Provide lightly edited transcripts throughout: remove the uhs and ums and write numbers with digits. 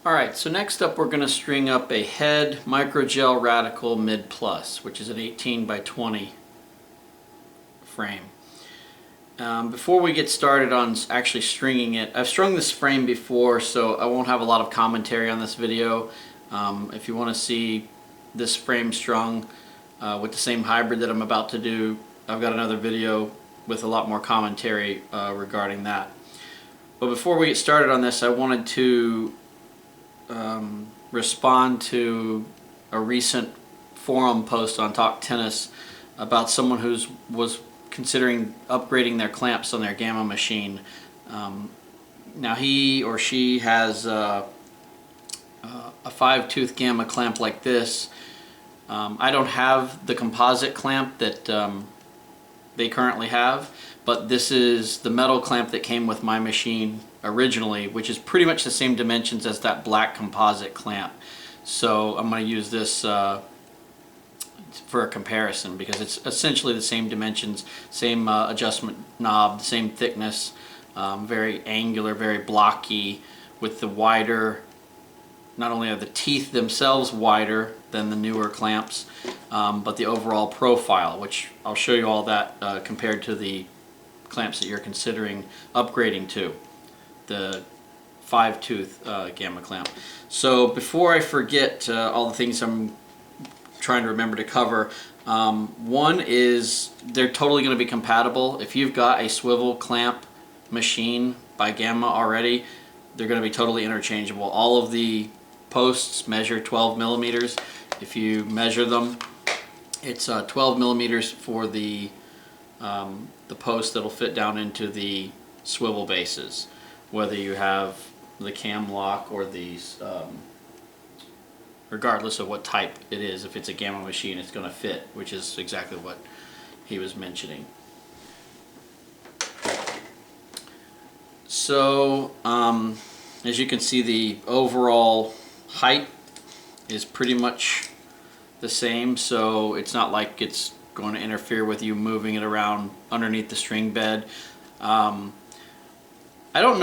Alright, so next up we're going to string up a Head Microgel Radical Mid Plus, which is an 18 by 20 frame. Before we get started on actually stringing it, I've strung this frame before, so I won't have a lot of commentary on this video. If you want to see this frame strung with the same hybrid that I'm about to do, I've got another video with a lot more commentary regarding that. But before we get started on this, I wanted to respond to a recent forum post on Talk Tennis about someone who was considering upgrading their clamps on their Gamma machine. Now he or she has a 5-tooth Gamma clamp like this. I don't have the composite clamp that they currently have, but this is the metal clamp that came with my machine originally, which is pretty much the same dimensions as that black composite clamp. So I'm going to use this for a comparison because it's essentially the same dimensions, same adjustment knob, same thickness, very angular, very blocky, with the wider, not only are the teeth themselves wider than the newer clamps, but the overall profile, which I'll show you all that compared to the clamps that you're considering upgrading to, the 5-tooth Gamma clamp. So before I forget all the things I'm trying to remember to cover, one is they're totally going to be compatible. If you've got a swivel clamp machine by Gamma already, they're going to be totally interchangeable. All of the posts measure 12 millimeters. If you measure them, it's 12 millimeters for the post that'll fit down into the swivel bases, whether you have the cam lock or these, regardless of what type it is. If it's a Gamma machine, it's going to fit, which is exactly what he was mentioning. So as you can see, the overall height is pretty much the same, so it's not like it's going to interfere with you moving it around underneath the string bed. I don't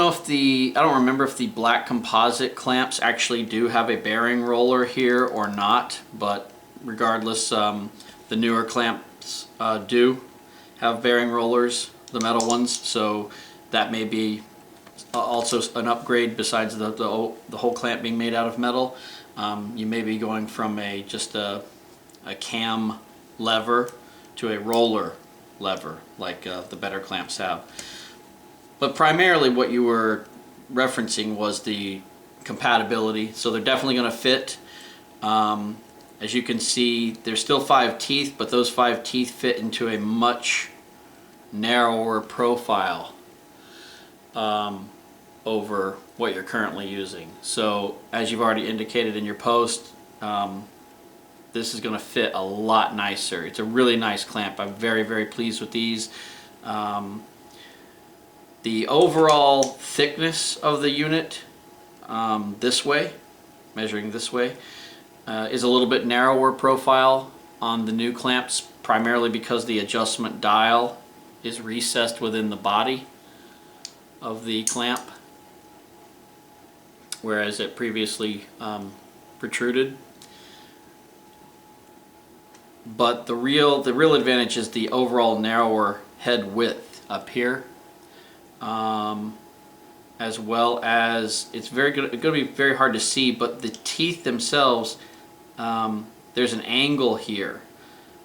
remember if the black composite clamps actually do have a bearing roller here or not, but regardless, the newer clamps do have bearing rollers, the metal ones, so that may be also an upgrade besides the whole clamp being made out of metal. You may be going from just a cam lever to a roller lever like the better clamps have. But primarily what you were referencing was the compatibility, so they're definitely going to fit. As you can see, there's still 5 teeth, but those 5 teeth fit into a much narrower profile over what you're currently using. So as you've already indicated in your post, this is going to fit a lot nicer. It's a really nice clamp. I'm very, very pleased with these. The overall thickness of the unit this way, measuring this way, is a little bit narrower profile on the new clamps, primarily because the adjustment dial is recessed within the body of the clamp, whereas it previously protruded. But the real advantage is the overall narrower head width up here, as well as it's going to be very hard to see, but the teeth themselves, there's an angle here,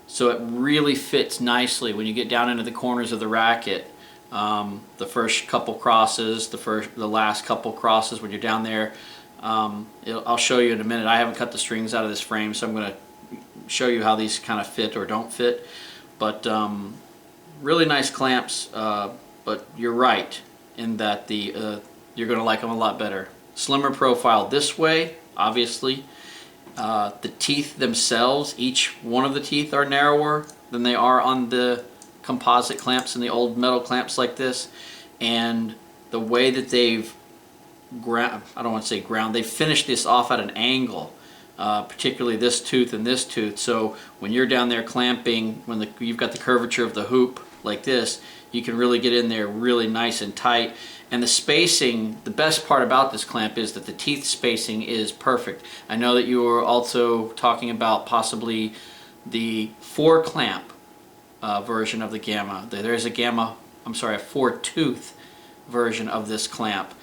so it really fits nicely when you get down into the corners of the racket. The first couple crosses, the last couple crosses when you're down there. I'll show you in a minute. I haven't cut the strings out of this frame, so I'm going to show you how these kind of fit or don't fit. But really nice clamps, but you're right in that you're going to like them a lot better. Slimmer profile this way, obviously. The teeth themselves, each one of the teeth are narrower than they are on the composite clamps and the old metal clamps like this. And the way that they've they've finished this off at an angle, particularly this tooth and this tooth. So when you're down there clamping, when you've got the curvature of the hoop like this, you can really get in there really nice and tight. And the spacing, the best part about this clamp is that the teeth spacing is perfect. I know that you were also talking about possibly the 4-clamp version of the Gamma. There's a Gamma, I'm sorry, a 4-tooth version of this clamp,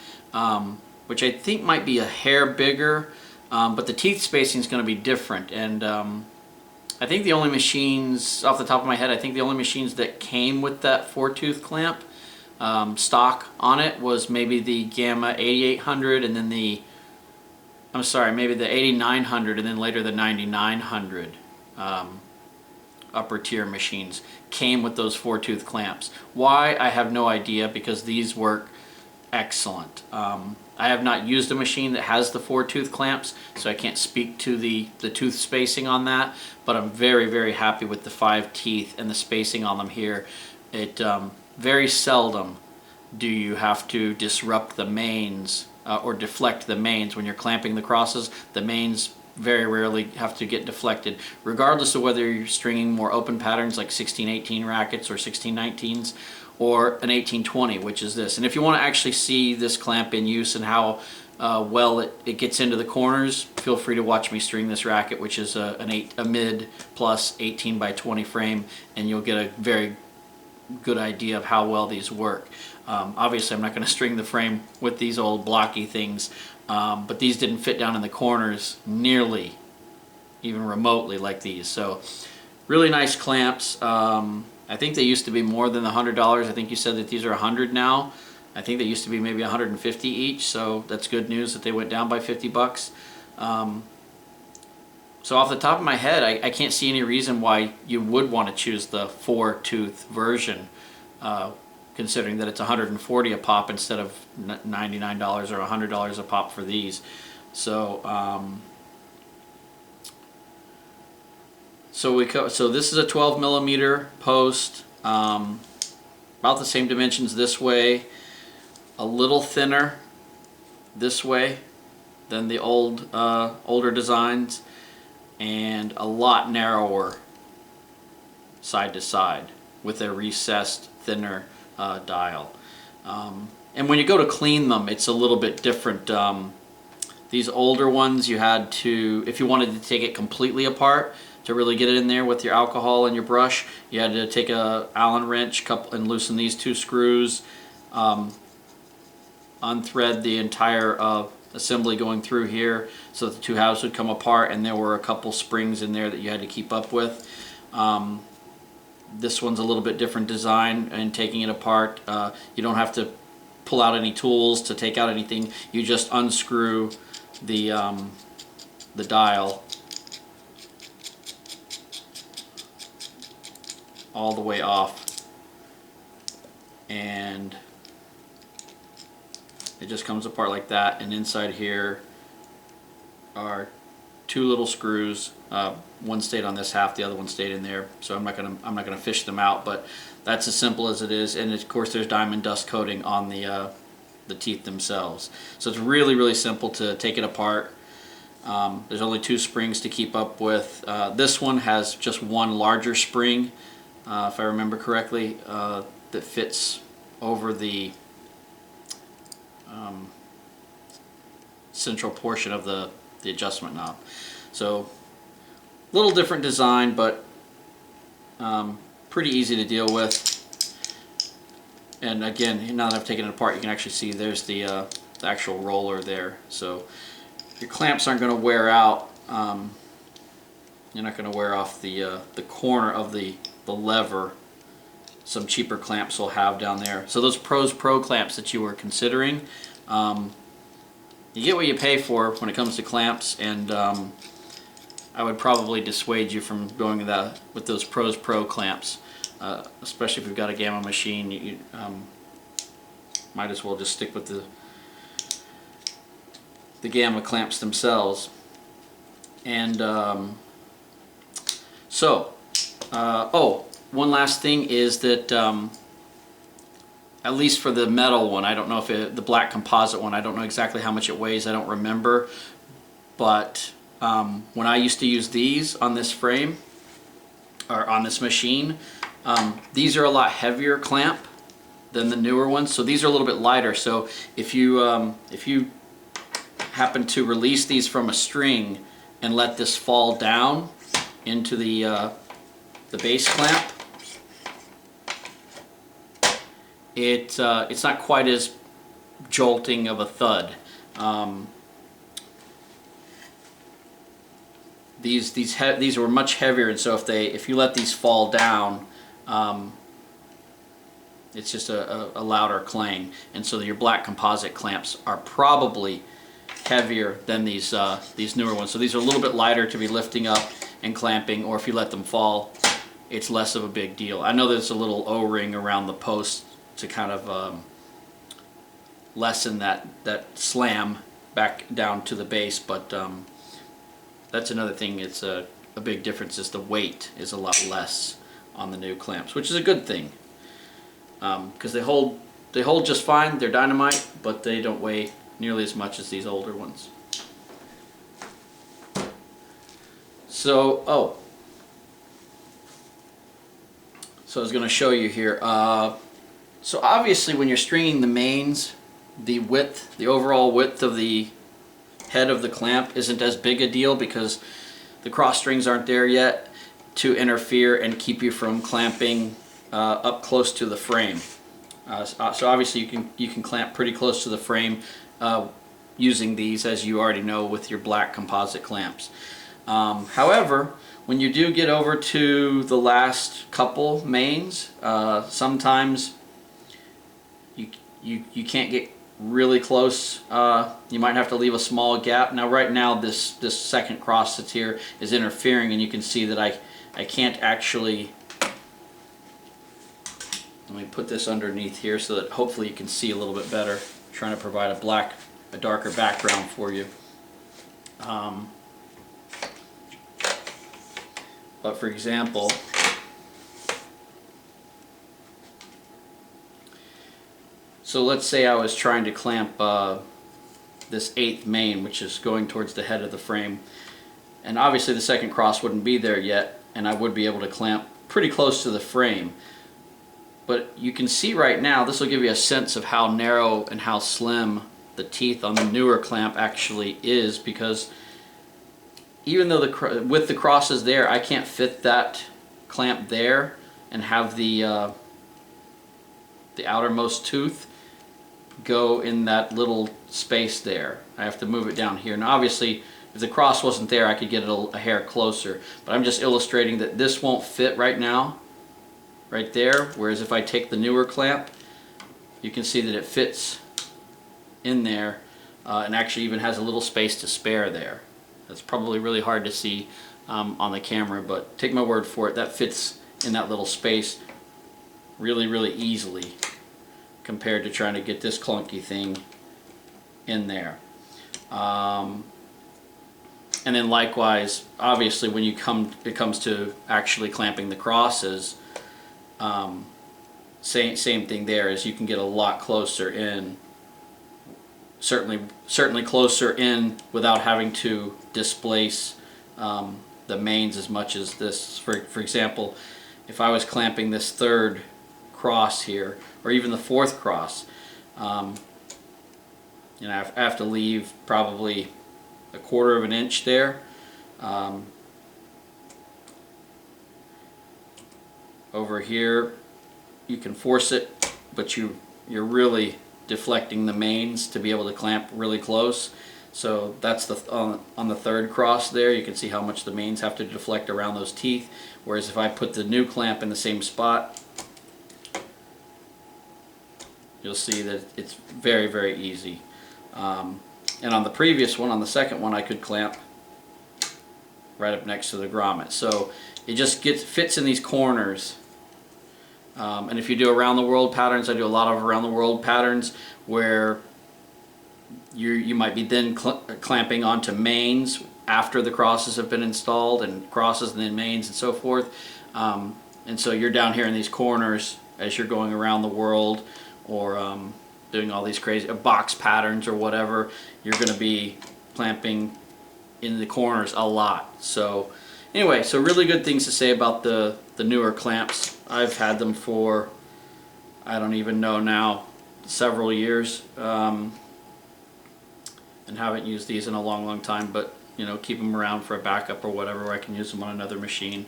which I think might be a hair bigger, but the teeth spacing is going to be different. And I think the only machines, off the top of my head, I think the only machines that came with that 4-tooth clamp stock on it was maybe the Gamma 8800 and then maybe the 8900 and then later the 9900 upper tier machines came with those 4-tooth clamps. Why? I have no idea, because these work excellent. I have not used a machine that has the 4-tooth clamps, so I can't speak to the tooth spacing on that, but I'm very, very happy with the 5 teeth and the spacing on them here. It very seldom do you have to disrupt the mains or deflect the mains when you're clamping the crosses. The mains very rarely have to get deflected, regardless of whether you're stringing more open patterns like 1618 rackets or 1619s or an 1820, which is this. And if you want to actually see this clamp in use and how well it gets into the corners, feel free to watch me string this racket, which is a mid plus 18 by 20 frame, and you'll get a very good idea of how well these work. Obviously I'm not going to string the frame with these old blocky things, but these didn't fit down in the corners nearly, even remotely like these. So really nice clamps. I think they used to be more than $100. I think you said that these are $100 now. I think they used to be maybe $150 each, so that's good news that they went down by 50 bucks. So off the top of my head, I can't see any reason why you would want to choose the 4-tooth version, considering that it's $140 a pop instead of $99 or $100 a pop for these. So so this is a 12 millimeter post, about the same dimensions this way, a little thinner this way than the older designs, and a lot narrower side to side with a recessed, thinner dial. And when you go to clean them, it's a little bit different. These older ones, you had to, if you wanted to take it completely apart to really get it in there with your alcohol and your brush, you had to take a Allen wrench and loosen these 2 screws, unthread the entire assembly going through here so that the 2 halves would come apart, and there were a couple springs in there that you had to keep up with. This one's a little bit different design, and taking it apart, you don't have to pull out any tools to take out anything. You just unscrew the dial all the way off, and it just comes apart like that. And inside here are 2 little screws. One stayed on this half, the other one stayed in there. So I'm not gonna fish them out, but that's as simple as it is. And of course, there's diamond dust coating on the teeth themselves. So it's really, really simple to take it apart. There's only 2 springs to keep up with. This one has just 1 larger spring, if I remember correctly, that fits over the central portion of the adjustment knob. So a little different design, but pretty easy to deal with. And again, now that I've taken it apart, you can actually see there's the actual roller there. So your clamps aren't going to wear out. You're not going to wear off the corner of the lever. Some cheaper clamps will have down there. So those Pros Pro clamps that you were considering, you get what you pay for when it comes to clamps, and I would probably dissuade you from going with those Pros Pro clamps, especially if you've got a Gamma machine. You might as well just stick with the Gamma clamps themselves. And one last thing is that at least for the metal one, I don't know if the black composite one, I don't know exactly how much it weighs, I don't remember, but when I used to use these on this frame or on this machine, These are a lot heavier clamp than the newer ones, so these are a little bit lighter. So if you happen to release these from a string and let this fall down into the base clamp, it's not quite as jolting of a thud. These were much heavier, and so if you let these fall down, it's just a louder clang. And so your black composite clamps are probably heavier than these newer ones. So these are a little bit lighter to be lifting up and clamping, or if you let them fall, it's less of a big deal. I know there's a little O-ring around the post to kind of lessen that slam back down to the base, but that's another thing. It's a big difference is the weight is a lot less on the new clamps, which is a good thing, because they hold just fine. They're dynamite, but they don't weigh nearly as much as these older ones. So so I was going to show you here. So obviously when you're stringing the mains, the overall width of the head of the clamp isn't as big a deal, because the cross strings aren't there yet to interfere and keep you from clamping up close to the frame. So obviously you can clamp pretty close to the frame using these, as you already know, with your black composite clamps. However, when you do get over to the last couple mains, sometimes you can't get really close. You might have to leave a small gap. Now right now this second cross that's here is interfering, and you can see that I can't actually, let me put this underneath here so that hopefully you can see a little bit better. I'm trying to provide a darker background for you. But for example, so let's say I was trying to clamp this 8th main, which is going towards the head of the frame, and obviously the second cross wouldn't be there yet, and I would be able to clamp pretty close to the frame. But you can see right now, this will give you a sense of how narrow and how slim the teeth on the newer clamp actually is, because even though with the crosses there, I can't fit that clamp there and have the outermost tooth go in that little space there. I have to move it down here. Now obviously if the cross wasn't there, I could get it a hair closer, but I'm just illustrating that this won't fit right now right there, whereas if I take the newer clamp, you can see that it fits in there, and actually even has a little space to spare there. That's probably really hard to see on the camera, but take my word for it, that fits in that little space really easily compared to trying to get this clunky thing in there. And then likewise, obviously when it comes to actually clamping the crosses, same thing there, is you can get a lot closer in, certainly closer in without having to displace the mains as much as this. For example, if I was clamping this 3rd cross here, or even the 4th cross, you know, I have to leave probably 1/4 of an inch there. Over here you can force it, but you're really deflecting the mains to be able to clamp really close. So that's on the 3rd cross there, you can see how much the mains have to deflect around those teeth, whereas if I put the new clamp in the same spot, you'll see that it's very easy. And on the previous one, on the 2nd one, I could clamp right up next to the grommet. So it just fits in these corners. And if you do around the world patterns, I do a lot of around the world patterns where you might be then clamping onto mains after the crosses have been installed, and crosses and then mains and so forth. And so you're down here in these corners as you're going around the world, or doing all these crazy box patterns or whatever. You're going to be clamping in the corners a lot. So anyway, so really good things to say about the the newer clamps. I've had them for, I don't even know now, several years, and haven't used these in a long time, but you know, keep them around for a backup or whatever, where I can use them on another machine.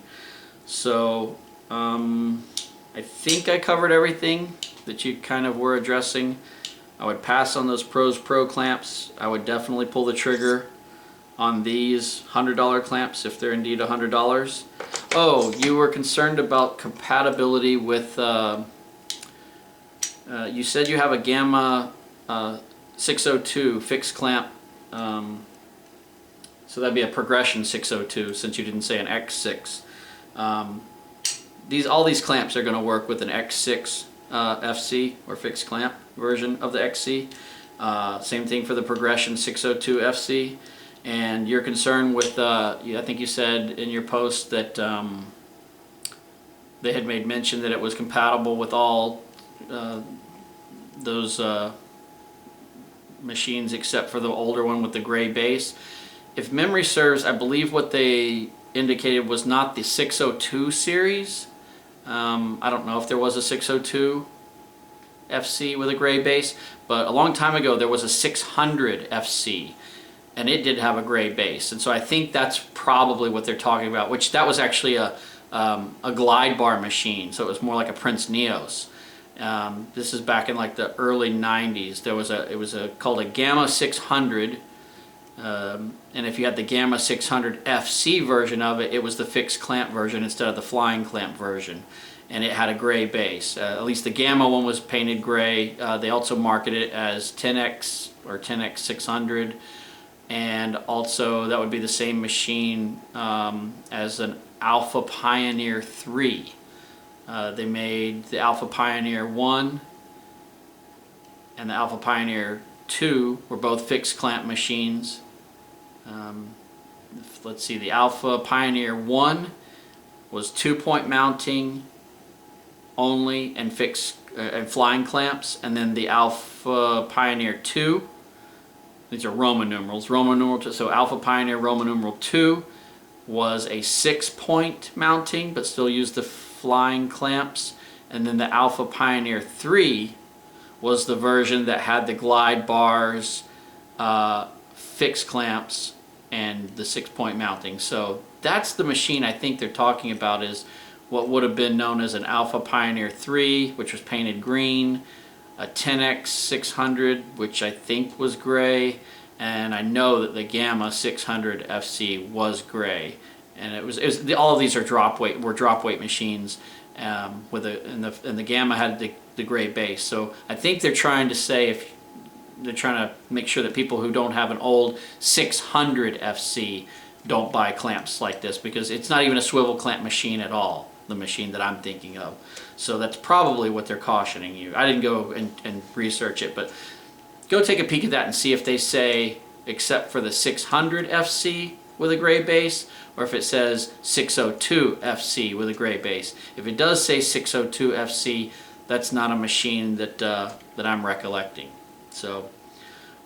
So I think I covered everything that you kind of were addressing. I would pass on those Pros Pro clamps. I would definitely pull the trigger on these $100 clamps if they're indeed $100. Oh, you were concerned about compatibility with, you said you have a Gamma 602 fixed clamp, so that'd be a progression 602 since you didn't say an X6. All these clamps are going to work with an X6 FC or fixed clamp version of the XC. Same thing for the progression 602 FC. And you're concerned with, I think you said in your post that they had made mention that it was compatible with all those machines except for the older one with the gray base. If memory serves, I believe what they indicated was not the 602 series. I don't know if there was a 602 FC with a gray base, but a long time ago there was a 600 FC, and it did have a gray base, and so I think that's probably what they're talking about. Which that was actually a glide bar machine, so it was more like a Prince Neos. This is back in like the early 90s. There was it was called a Gamma 600. And if you had the Gamma 600 FC version of it, it was the fixed clamp version instead of the flying clamp version, and it had a gray base. At least the Gamma one was painted gray. They also marketed it as 10X or 10X 600, and also that would be the same machine as an Alpha Pioneer 3. They made the Alpha Pioneer 1 and the Alpha Pioneer 2 were both fixed clamp machines. Let's see, the Alpha Pioneer 1 was 2-point mounting only and fixed and flying clamps, and then the Alpha Pioneer 2, these are Roman numerals, Roman numeral 2, so Alpha Pioneer Roman numeral 2 was a 6-point mounting but still used the flying clamps, and then the Alpha Pioneer 3 was the version that had the glide bars, fixed clamps, and the 6-point mounting. So that's the machine I think they're talking about, is what would have been known as an Alpha Pioneer 3, which was painted green, a 10X 600, which I think was gray, and I know that the Gamma 600 FC was gray. And it was all of these are drop weight machines, and the Gamma had the gray base. So I think they're trying to say, if they're trying to make sure that people who don't have an old 600 FC don't buy clamps like this, because it's not even a swivel clamp machine at all, the machine that I'm thinking of. So that's probably what they're cautioning you. I didn't go and research it, but go take a peek at that and see if they say except for the 600 FC with a gray base, or if it says 602 FC with a gray base. If it does say 602 FC, that's not a machine that I'm recollecting. So,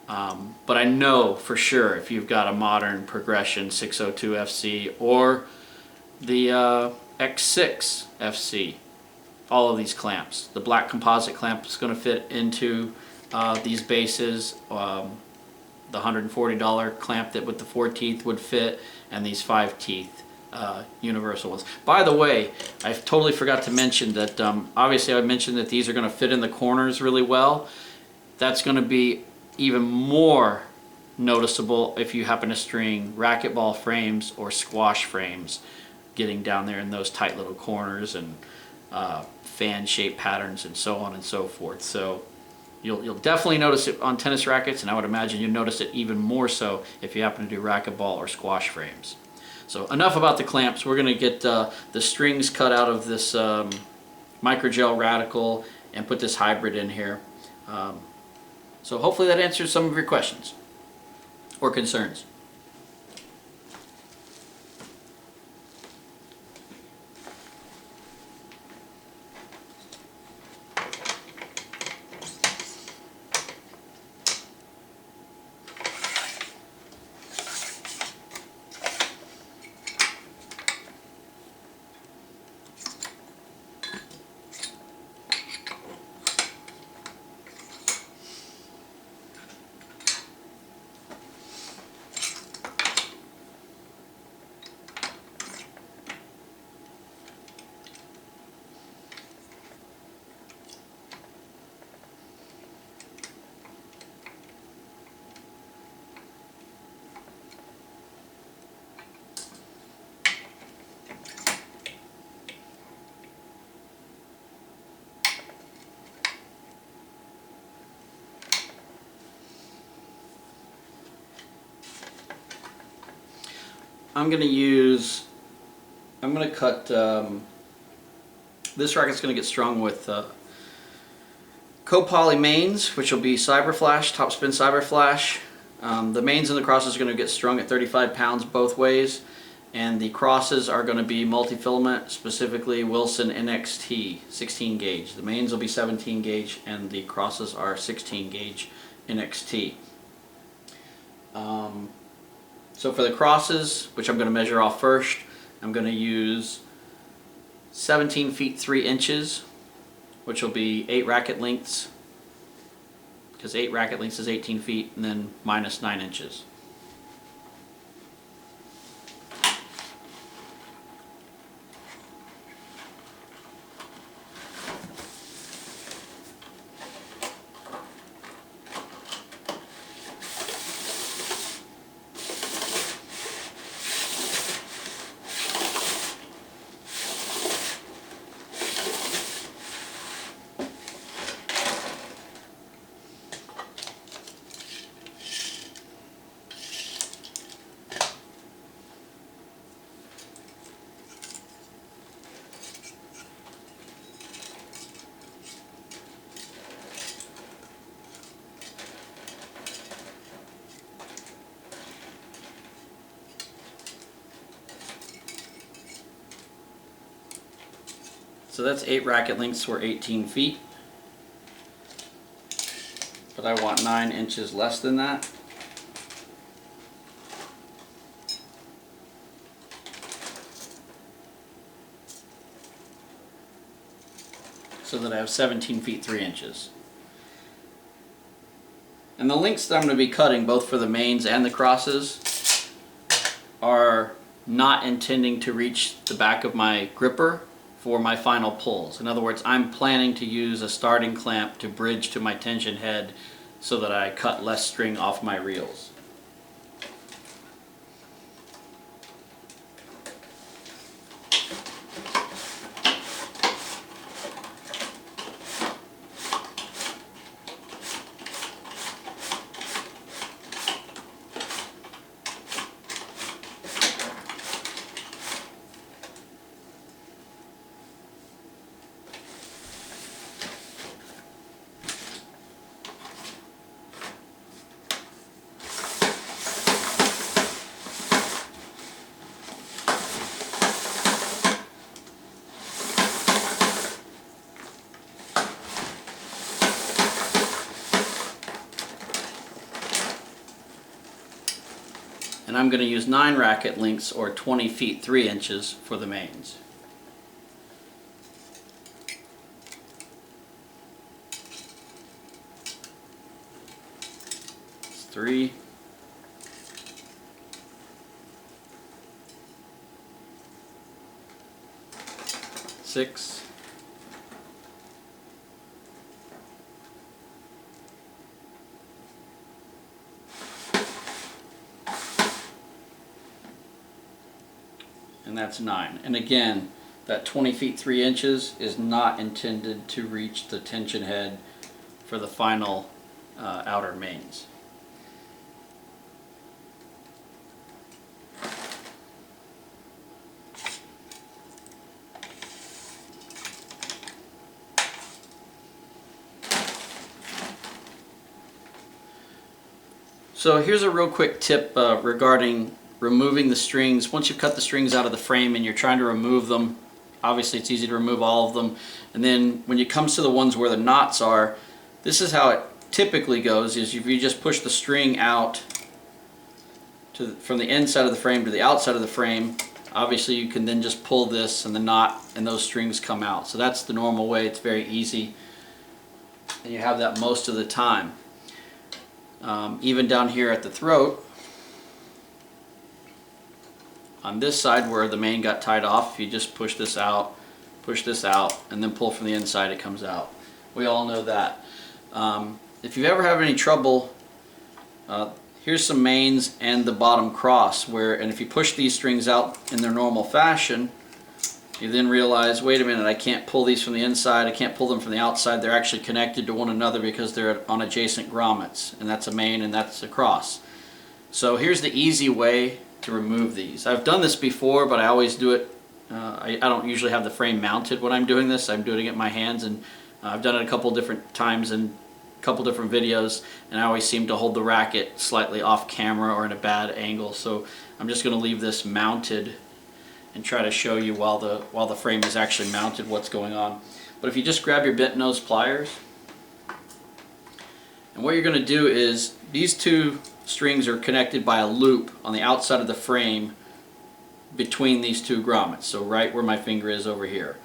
but I know for sure if you've got a modern progression 602 FC or the X6 FC, all of these clamps, the black composite clamp is going to fit into these bases. The $140 clamp that with the 4 teeth would fit, and these 5 teeth universal ones. By the way, I totally forgot to mention that obviously I mentioned that these are going to fit in the corners really well. That's going to be even more noticeable if you happen to string racquetball frames or squash frames, getting down there in those tight little corners and fan shaped patterns and so on and so forth. So you'll definitely notice it on tennis rackets, and I would imagine you'll notice it even more so if you happen to do racquetball or squash frames. So enough about the clamps. We're going to get the strings cut out of this Microgel Radical and put this hybrid in here. So hopefully that answers some of your questions or concerns. I'm going to cut, this racket's going to get strung with co-poly mains, which will be cyber flash, top spin cyber flash. The mains and the crosses are going to get strung at 35 pounds both ways, and the crosses are going to be multi-filament, specifically Wilson NXT 16 gauge. The mains will be 17 gauge and the crosses are 16 gauge NXT. So for the crosses, which I'm going to measure off first, I'm going to use 17 feet 3 inches, which will be 8 racket lengths, because 8 racket lengths is 18 feet, and then minus 9 inches. So that's 8 racket lengths or 18 feet. But I want 9 inches less than that. So that I have 17 feet 3 inches. And the lengths that I'm going to be cutting, both for the mains and the crosses, are not intending to reach the back of my gripper for my final pulls. In other words, I'm planning to use a starting clamp to bridge to my tension head so that I cut less string off my reels. And I'm going to use 9 racket lengths or 20 feet 3 inches for the mains. It's 3, 6, 9. And again, that 20 feet 3 inches is not intended to reach the tension head for the final outer mains. So here's a real quick tip regarding removing the strings. Once you've cut the strings out of the frame and you're trying to remove them, obviously it's easy to remove all of them, and then when it comes to the ones where the knots are, this is how it typically goes, is if you just push the string out from the inside of the frame to the outside of the frame, obviously you can then just pull this and the knot and those strings come out. So that's the normal way. It's very easy and you have that most of the time. Even down here at the throat, on this side where the main got tied off, if you just push this out, and then pull from the inside, it comes out. We all know that. If you ever have any trouble, here's some mains and the bottom cross, and if you push these strings out in their normal fashion, you then realize, wait a minute, I can't pull these from the inside, I can't pull them from the outside. They're actually connected to one another because they're on adjacent grommets, and that's a main and that's a cross. So here's the easy way to remove these. I've done this before, but I always do it, I don't usually have the frame mounted when I'm doing this. I'm doing it in my hands, and I've done it a couple different times in a couple different videos, and I always seem to hold the racket slightly off camera or in a bad angle. So I'm just going to leave this mounted and try to show you while the frame is actually mounted what's going on. But if you just grab your bent nose pliers, and what you're going to do is, these two strings are connected by a loop on the outside of the frame between these two grommets, so right where my finger is over here.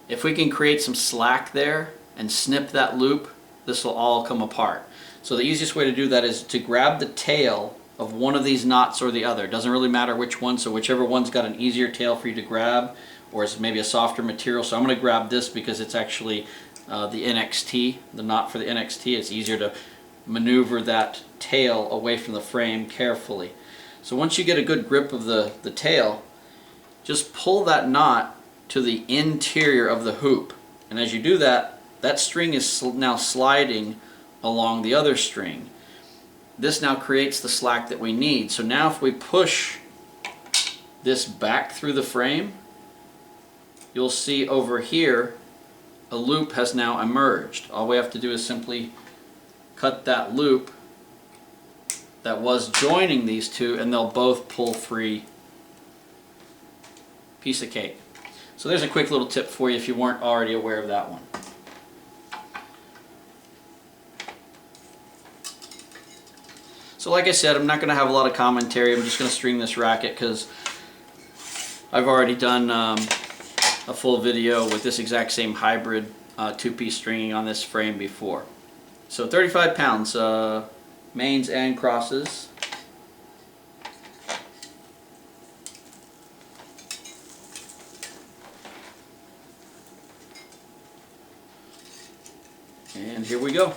If we can create some slack there and snip that loop, this will all come apart. So the easiest way to do that is to grab the tail of one of these knots or the other. It doesn't really matter which one, so whichever one's got an easier tail for you to grab, or it's maybe a softer material. So I'm going to grab this because it's actually the NXT, the knot for the NXT. It's easier to maneuver that tail away from the frame carefully. So once you get a good grip of the tail, just pull that knot to the interior of the hoop. And as you do that, that string is now sliding along the other string. This now creates the slack that we need. So now if we push this back through the frame, you'll see over here a loop has now emerged. All we have to do is simply cut that loop that was joining these two, and they'll both pull free. Piece of cake. So there's a quick little tip for you if you weren't already aware of that one. So like I said, I'm not going to have a lot of commentary. I'm just going to string this racket because I've already done a full video with this exact same hybrid two-piece stringing on this frame before. So 35 pounds, mains and crosses. And here we go.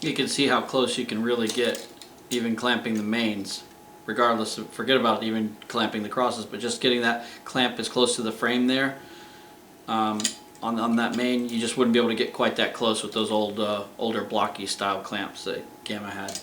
You can see how close you can really get even clamping the mains, regardless of, forget about even clamping the crosses, but just getting that clamp as close to the frame there. On that main, you just wouldn't be able to get quite that close with those older blocky style clamps that Gamma had.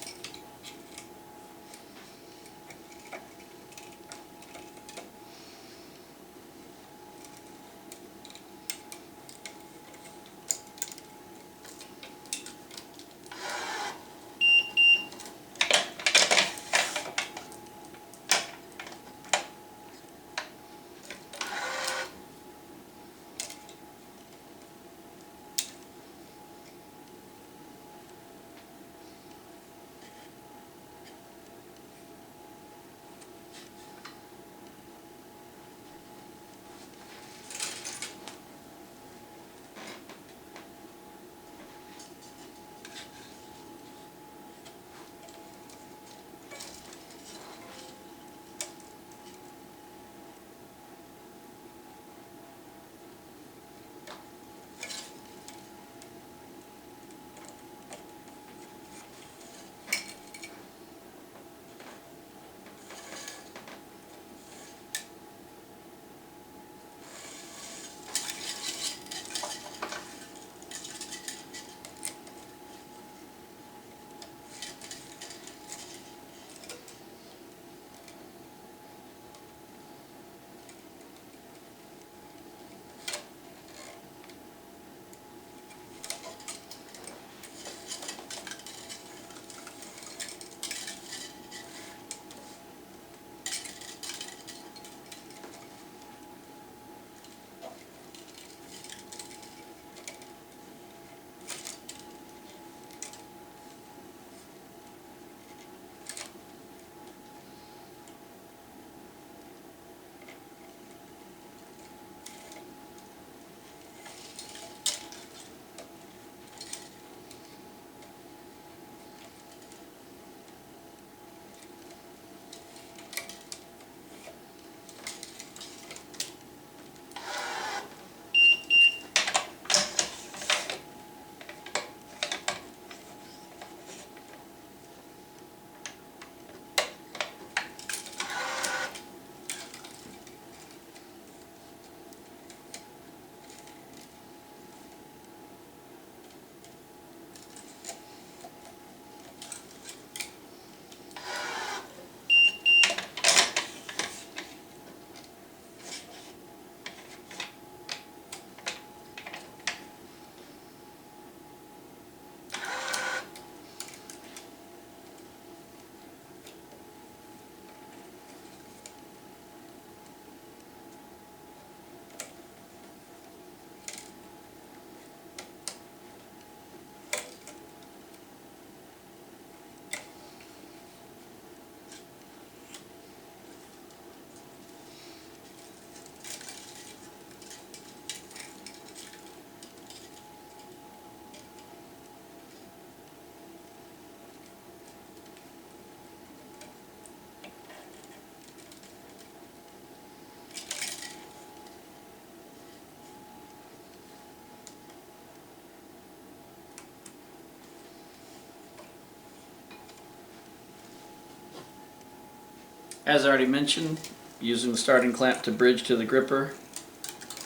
As I already mentioned, using the starting clamp to bridge to the gripper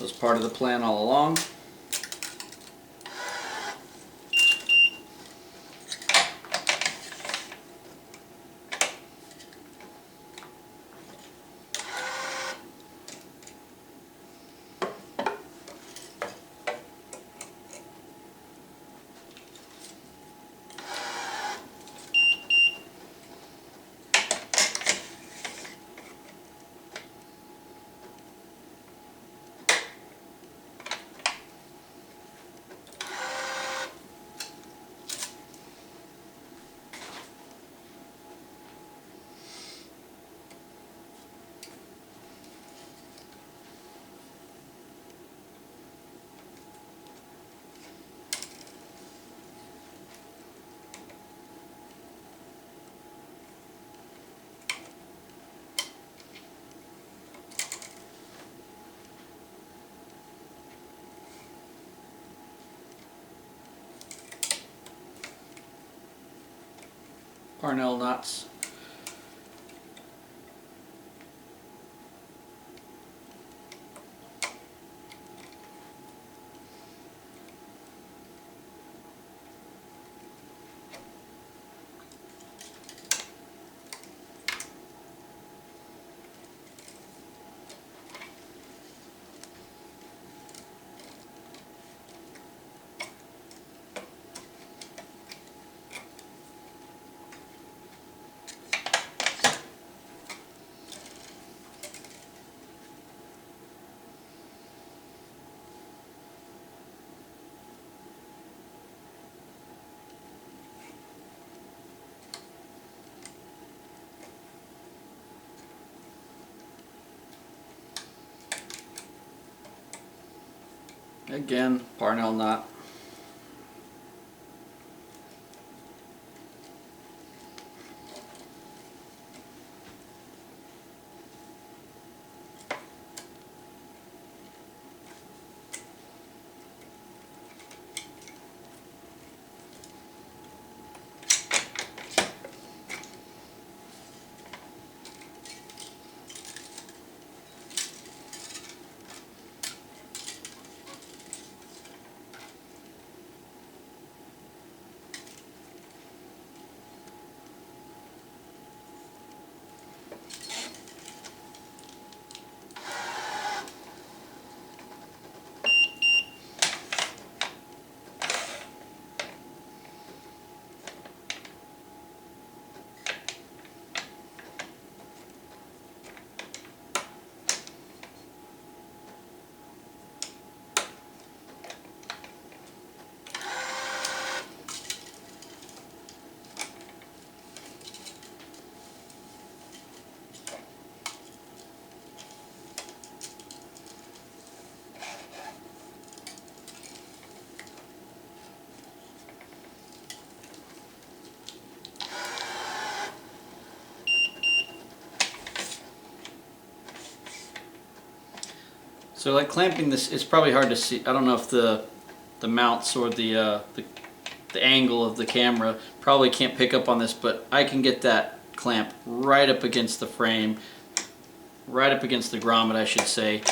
was part of the plan all along. Parnell knots. Again, Parnell knot. So like clamping this, it's probably hard to see. I don't know if the mounts or the angle of the camera probably can't pick up on this, but I can get that clamp right up against the frame, right up against the grommet, I should say.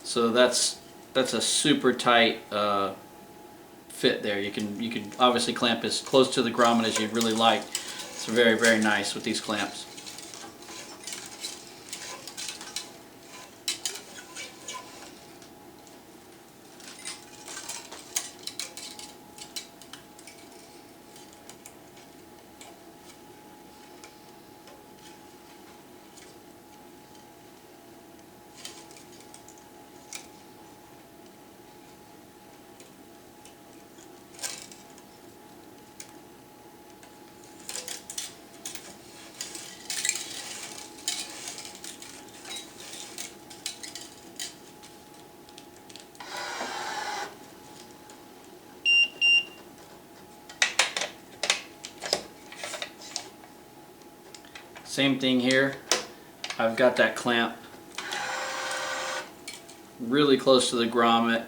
So that's a super tight fit there. You can obviously clamp as close to the grommet as you'd really like. It's very, very nice with these clamps. Same thing here. I've got that clamp really close to the grommet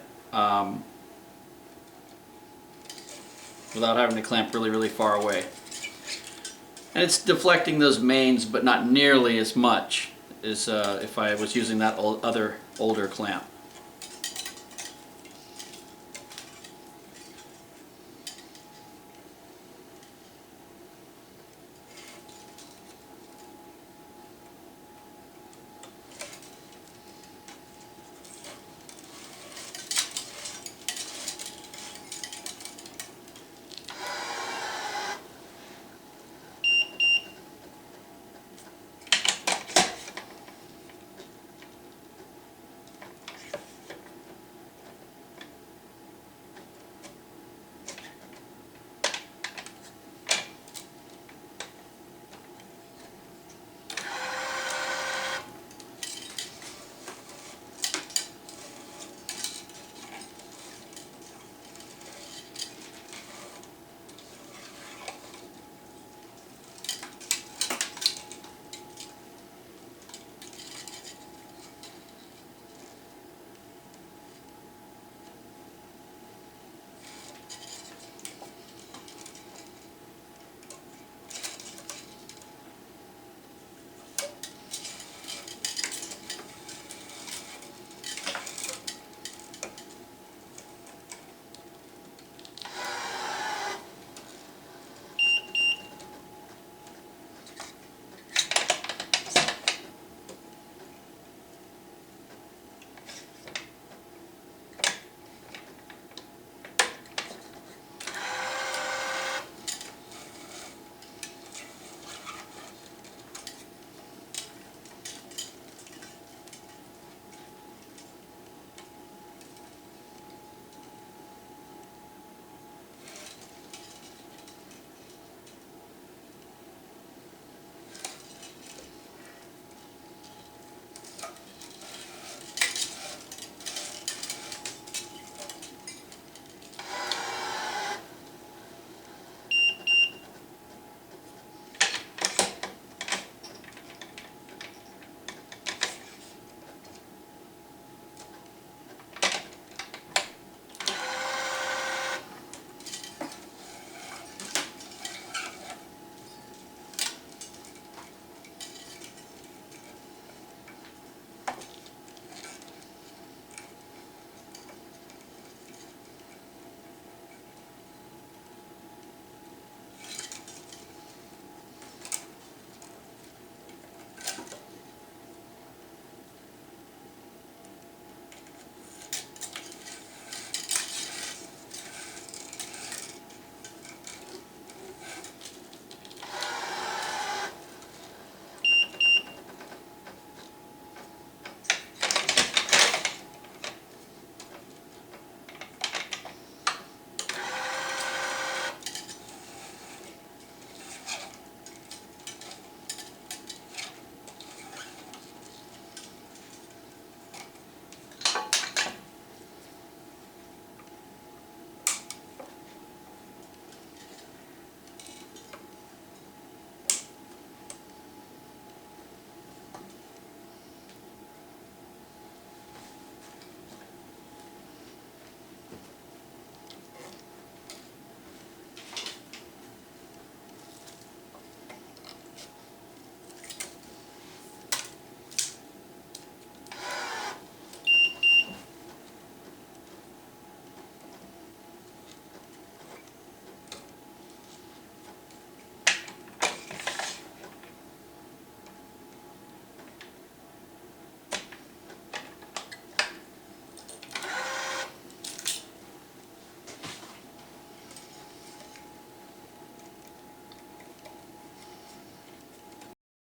without having to clamp really, really far away. And it's deflecting those mains, but not nearly as much as if I was using that other older clamp.